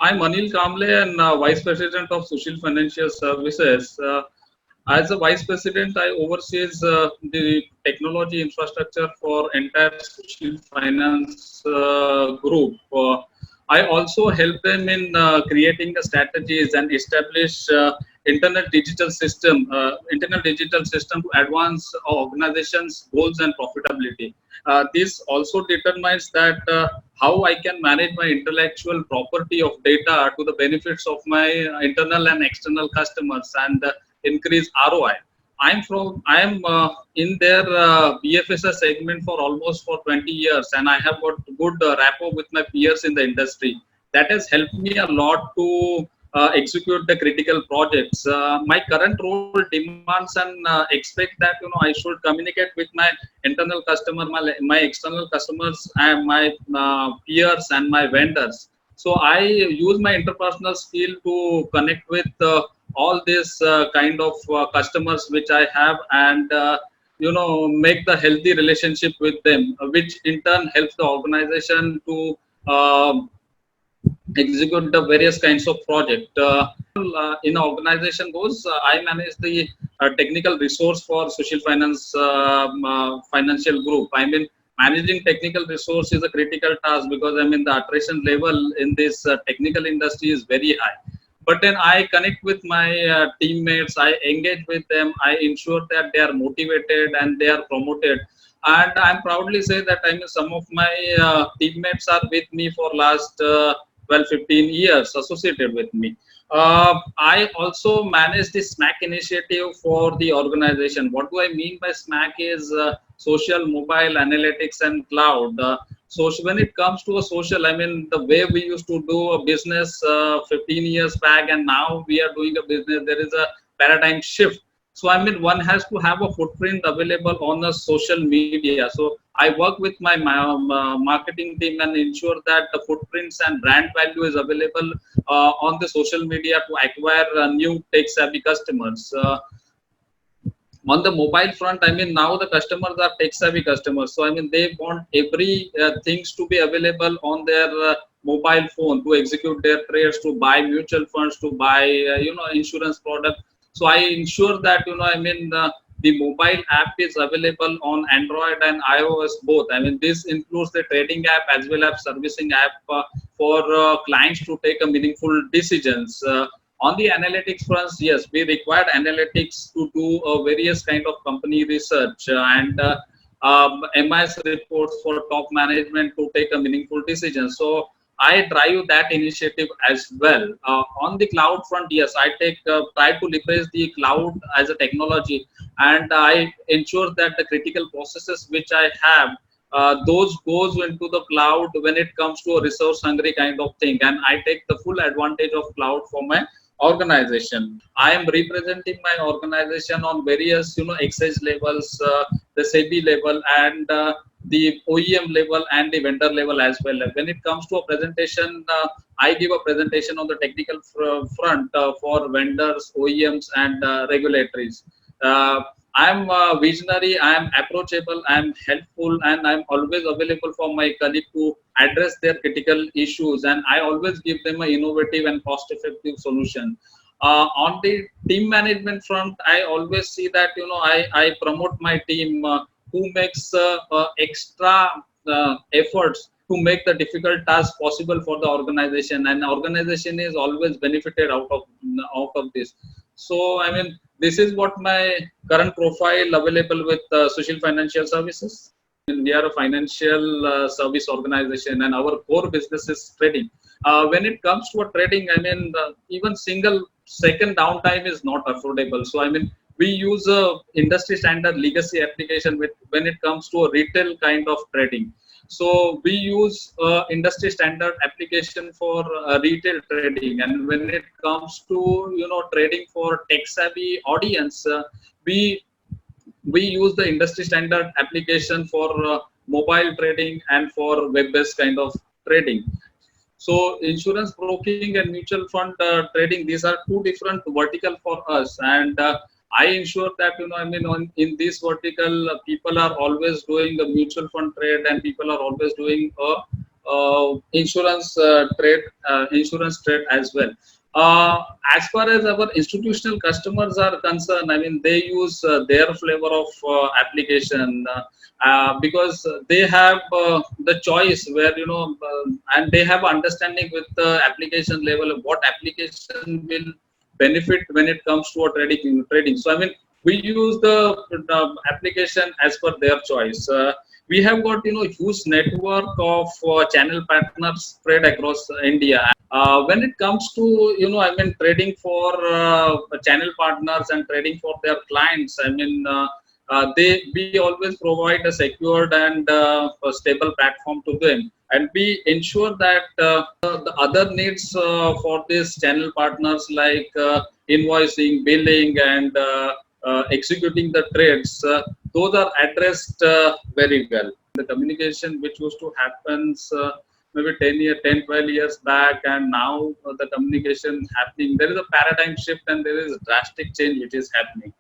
I'm Anil Kamble and Vice President of Sushil Financial Services. As a Vice President, I oversees the technology infrastructure for entire Sushil Finance group. I also help them in creating the strategies and establish internal digital system to advance organizations' goals and profitability. This also determines that how I can manage my intellectual property of data to the benefits of my internal and external customers and increase ROI. I am in their BFSI segment for almost for 20 years, and I have got good rapport with my peers in the industry. That has helped me a lot to execute the critical projects. My current role demands and expect that I should communicate with my internal customer, my external customers, and my peers and my vendors. So I use my interpersonal skill to connect with all these kind of customers which I have, and make the healthy relationship with them, which in turn helps the organization to execute the various kinds of project. In organization goes, I manage the technical resource for Sushil Finance Financial Group. I mean, managing technical resource is a critical task because I mean the attrition level in this technical industry is very high. But then I connect with my teammates, I engage with them, I ensure that they are motivated and they are promoted. And I'm proudly say that I mean some of my teammates are with me for last 12, 15 years associated with me. I also manage the SMAC initiative for the organization. What do I mean by SMAC is social, mobile, analytics, and cloud. So when it comes to a social, I mean the way we used to do a business 15 years back, and now we are doing a business, there is a paradigm shift. So I mean one has to have a footprint available on a social media. So I work with my marketing team and ensure that the footprints and brand value is available on the social media to acquire new tech savvy customers. On the mobile front, I mean now the customers are tech savvy customers, so I mean they want every things to be available on their mobile phone to execute their trades, to buy mutual funds, to buy insurance product. So I ensure that I mean the mobile app is available on Android and iOS both. I mean this includes the trading app as well as servicing app for clients to take a meaningful decisions. On the analytics front, yes, we required analytics to do various kind of company research and MIS reports for top management to take a meaningful decision. So I drive that initiative as well. On the cloud front, yes, I try to leverage the cloud as a technology, and I ensure that the critical processes which I have, those goes into the cloud when it comes to a resource hungry kind of thing, and I take the full advantage of cloud for my organization. I am representing my organization on various exchange levels, the SEBI level, and the OEM level and the vendor level as well. When it comes to a presentation, I give a presentation on the technical front for vendors, OEMs, and regulatories. I'm visionary, I'm approachable, I'm helpful, and I'm always available for my colleague to address their critical issues, and I always give them an innovative and cost-effective solution. On the team management front, I always see that I promote my team who makes extra efforts to make the difficult task possible for the organization, and organization is always benefited out of this. So I mean this is what my current profile available with Sushil Financial Services. We are a financial service organization, and our core business is trading. When it comes to a trading, I mean even single second downtime is not affordable. So I mean we use a industry standard legacy application when it comes to a retail kind of trading. So we use industry standard application for retail trading, and when it comes to trading for tech savvy audience, we use the industry standard application for mobile trading and for web based kind of trading. So insurance broking and mutual fund trading, these are two different vertical for us, and I ensure that I mean in this vertical people are always doing a mutual fund trade, and people are always doing insurance trade as well. As far as our institutional customers are concerned, I mean, they use their flavor of application because they have the choice where, and they have understanding with the application level of what application will benefit when it comes to a trading. So I mean, we use the application as per their choice. We have got huge network of channel partners spread across India. When it comes to I mean trading for channel partners and trading for their clients, I mean we always provide a secured and a stable platform to them, and we ensure that the other needs for these channel partners like invoicing, billing, and executing the trades, those are addressed very well. The communication which used to happen maybe 10, 12 years back, and now the communication happening, there is a paradigm shift and there is a drastic change which is happening.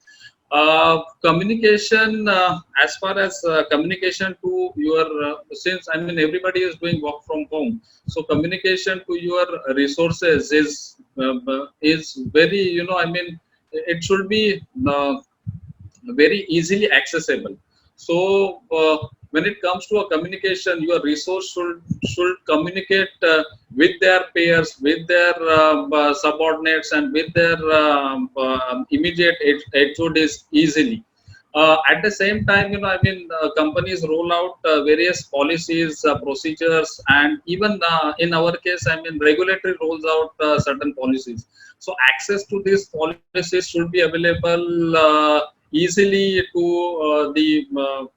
Communication, as far as communication to your, since I mean everybody is doing work from home, so communication to your resources is very, I mean, it should be very easily accessible. So when it comes to a communication, your resource should communicate with their peers, with their subordinates, and with their immediate HODs easily. At the same time, I mean, companies roll out various policies, procedures, and even in our case, I mean, regulatory rolls out certain policies. So access to these policies should be available easily to the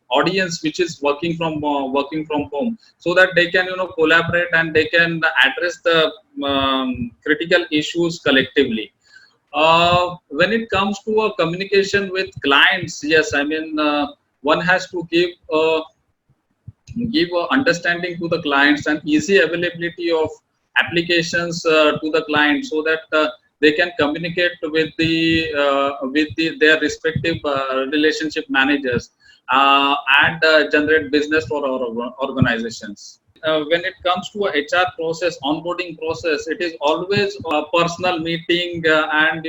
audience which is working from home, so that they can collaborate and they can address the critical issues collectively. When it comes to a communication with clients, yes, I mean one has to give understanding to the clients and easy availability of applications to the client, so that they can communicate with their respective relationship managers and generate business for our organizations. When it comes to a HR process, onboarding process, it is always a personal meeting and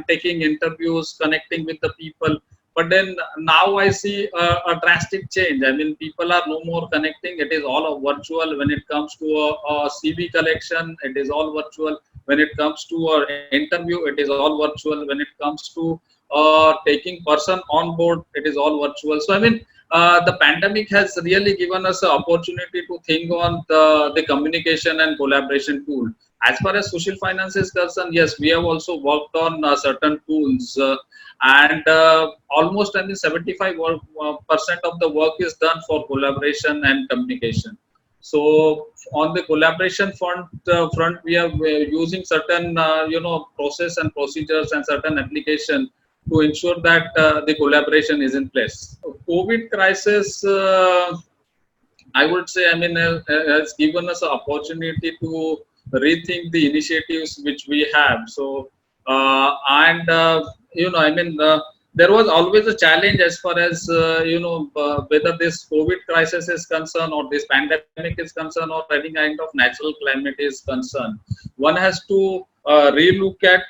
taking interviews, connecting with the people. But then now I see a drastic change. I mean, people are no more connecting. It is all virtual. When it comes to a CV collection, it is all virtual. When it comes to an interview, it is all virtual. When it comes to taking person on board, it is all virtual. So I mean, the pandemic has really given us an opportunity to think on the communication and collaboration tool. As far as social finance is concerned, yes, we have also worked on certain tools, and almost 75% of the work is done for collaboration and communication. So on the collaboration front, we are using certain process and procedures and certain application to ensure that the collaboration is in place. COVID crisis, I would say, I mean, has given us an opportunity to rethink the initiatives which we have. So, I mean, there was always a challenge as far as, whether this COVID crisis is concerned, or this pandemic is concerned, or any kind of natural climate is concerned. One has to relook at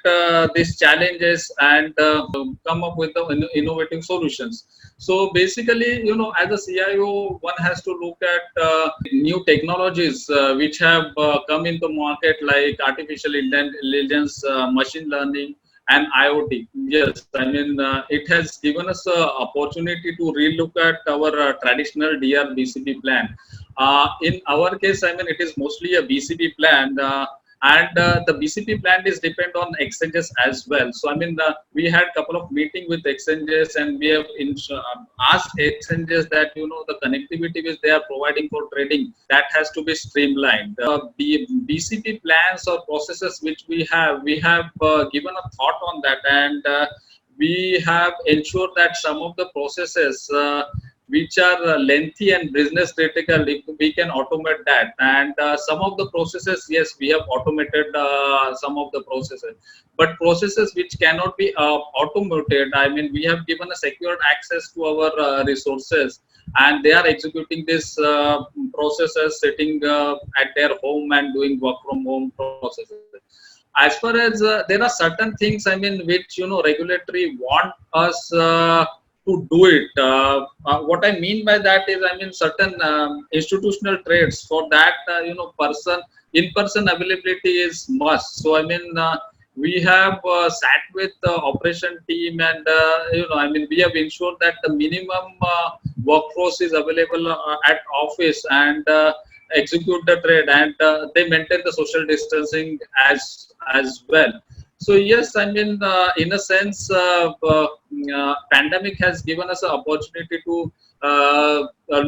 these challenges and come up with the innovative solutions. So basically, as a CIO, one has to look at new technologies which have come into market, like artificial intelligence, machine learning, and IoT. Yes, I mean, it has given us an opportunity to relook at our traditional DR-BCP plan. In our case, I mean, it is mostly a BCP plan. And the BCP plan is depend on exchanges as well. So I mean, we had a couple of meetings with exchanges, and we have asked exchanges that the connectivity which they are providing for trading, that has to be streamlined. The BCP plans or processes which we have given a thought on that, and we have ensured that some of the processes which are lengthy and business critical, if we can automate that. And some of the processes, yes, we have automated some of the processes, but processes which cannot be automated, I mean, we have given a secured access to our resources, and they are executing this processes sitting at their home and doing work from home processes. As far as there are certain things, I mean, which regulatory want us to do it. What I mean by that is, I mean, certain institutional traits. For that, in-person availability is must. So I mean, we have sat with the operation team, and I mean, we have ensured that the minimum workforce is available at office, and execute the trade, and they maintain the social distancing as well. So yes, I mean, in a sense, pandemic has given us an opportunity to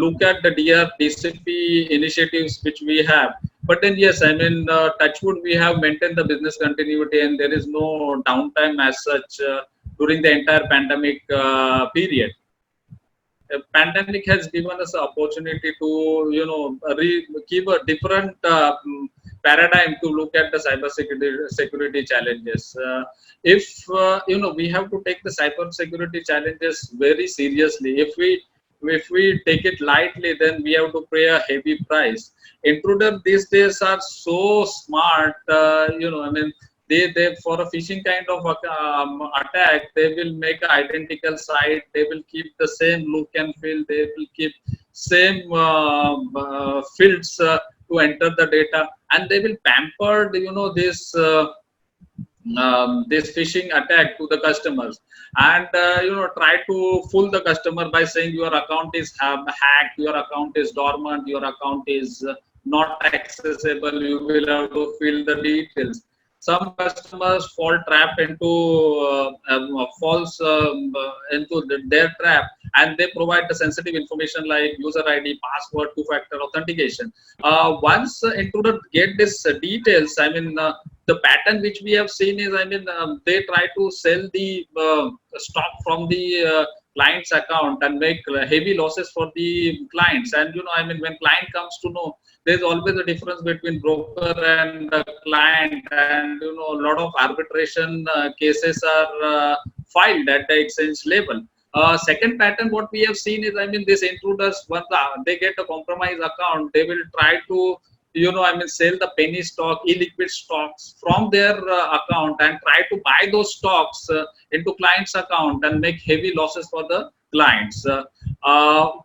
look at the DR-BCP initiatives which we have. But then yes, I mean, touchwood, we have maintained the business continuity, and there is no downtime as such during the entire pandemic period. Pandemic has given us an opportunity to give a different paradigm to look at the security challenges. If we have to take the cyber security challenges very seriously. If we take it lightly, then we have to pay a heavy price. Intruders these days are so smart. I mean, they for a phishing kind of attack, they will make an identical site. They will keep the same look and feel. They will keep same fields to enter the data, and they will pamper this phishing attack to the customers, and try to fool the customer by saying your account is hacked, your account is dormant, your account is not accessible, you will have to fill the details. Some customers fall trap into their trap, and they provide the sensitive information like user ID, password, two-factor authentication. Once intruder get this details, I mean, the pattern which we have seen is, I mean, they try to sell the stock from the client's account and make heavy losses for the clients. And I mean, when client comes to know, there's always a difference between broker and client, and a lot of arbitration cases are filed at the exchange level. Second pattern what we have seen is, I mean, these intruders, once they get a compromised account, they will try to I mean, sell the penny stock, illiquid stocks from their account, and try to buy those stocks into client's account and make heavy losses for the clients.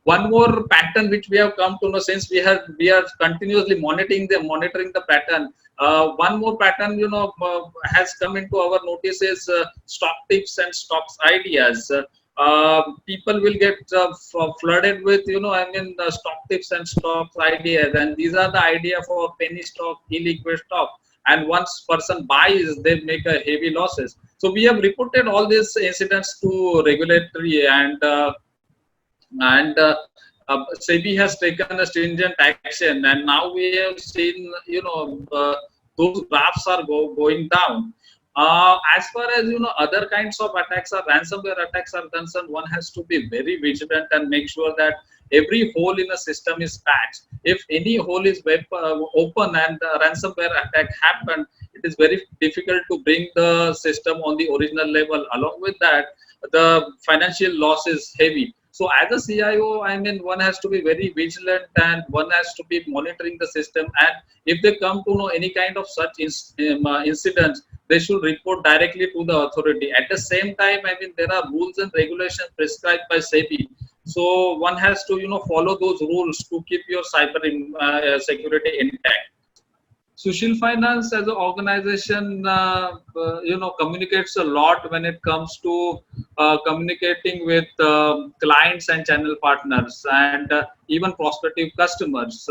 One more pattern which we have come to know, since we are continuously monitoring the pattern. One more pattern has come into our notice is stock tips and stocks ideas. People will get flooded with I mean, stock tips and stocks ideas, and these are the idea for penny stock, illiquid stock, and once person buys, they make a heavy losses. So we have reported all these incidents to regulatory, and SEBI has taken a stringent action, and now we have seen those graphs are going down. As far as other kinds of attacks or ransomware attacks are concerned, one has to be very vigilant and make sure that every hole in a system is patched. If any hole is open and a ransomware attack happened, it is very difficult to bring the system on the original level. Along with that, the financial loss is heavy. So as a CIO, I mean, one has to be very vigilant, and one has to be monitoring the system. And if they come to know any kind of such incidents, they should report directly to the authority. At the same time, I mean, there are rules and regulations prescribed by SEBI. So one has to follow those rules to keep your cyber security intact. Sushil Finance as an organization, communicates a lot when it comes to communicating with clients and channel partners, and even prospective customers.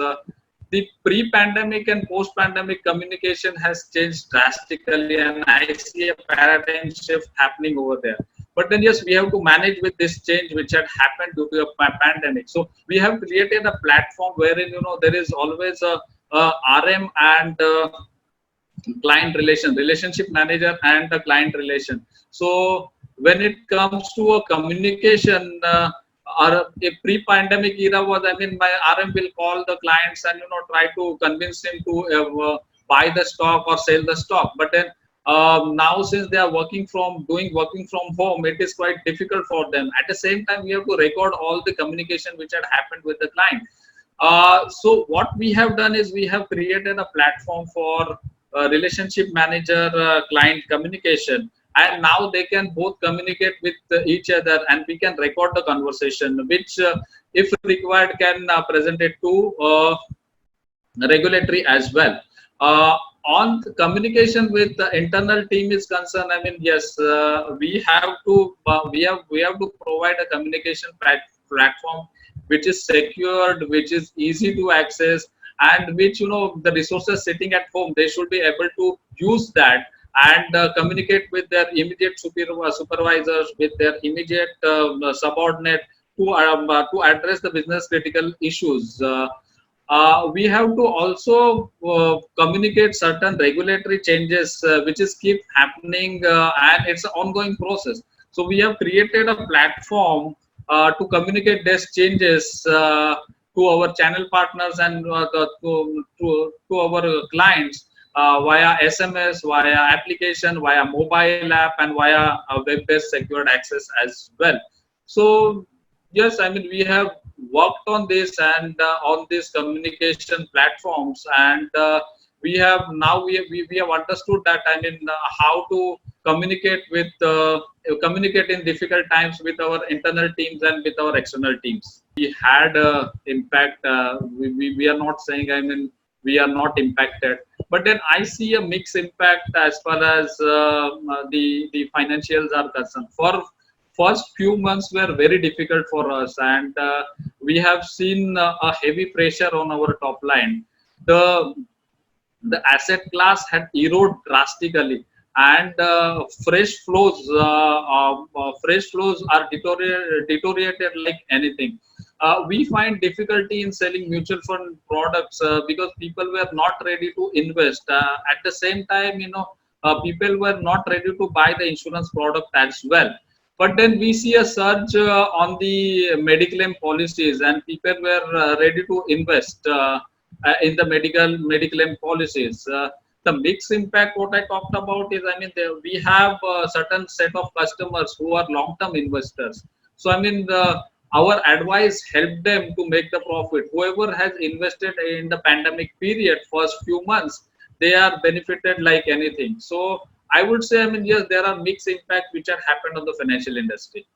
The pre-pandemic and post-pandemic communication has changed drastically, and I see a paradigm shift happening over there. But then yes, we have to manage with this change which had happened due to a pandemic. So we have created a platform wherein there is always a RM and relationship manager and a client relation. So when it comes to a communication, or a pre-pandemic era was, I mean, my RM will call the clients and try to convince him to buy the stock or sell the stock. But then now, since they are working from home, it is quite difficult for them. At the same time, we have to record all the communication which had happened with the client. So what we have done is we have created a platform for relationship manager client communication, and now they can both communicate with each other, and we can record the conversation, which if required can present it to regulatory as well. On communication with the internal team is concerned, I mean, yes, we have to provide a communication platform which is secured, which is easy to access, and which the resources sitting at home, they should be able to use that and communicate with their immediate supervisors, with their immediate subordinate to address the business critical issues. We have to also communicate certain regulatory changes which is keep happening, and it's an ongoing process. So we have created a platform to communicate these changes to our channel partners and to our clients via SMS, via application, via mobile app, and via web-based secured access as well. So yes, I mean, we have worked on this and on these communication platforms, and we have understood that, I mean, how to communicate in difficult times with our internal teams and with our external teams. We had impact. We are not saying, I mean, we are not impacted, but then I see a mixed impact as far as the financials are concerned. For first few months were very difficult for us, and we have seen a heavy pressure on our top line. The asset class had eroded drastically, and fresh flows are deteriorated like anything. We find difficulty in selling mutual fund products because people were not ready to invest. At the same time, people were not ready to buy the insurance product as well. But then we see a surge on the medical policies, and people were ready to invest in the medical policies. The mixed impact, what I talked about is, I mean, we have a certain set of customers who are long-term investors. So, I mean, our advice helped them to make the profit. Whoever has invested in the pandemic period, first few months, they are benefited like anything. So, I would say, I mean, yes, there are mixed impacts which have happened on the financial industry.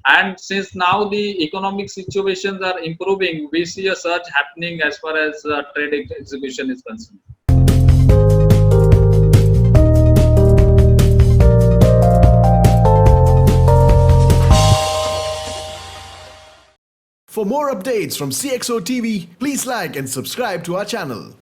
And since now the economic situations are improving, we see a surge happening as far as trade execution is concerned. For more updates from CXO TV, please like and subscribe to our channel.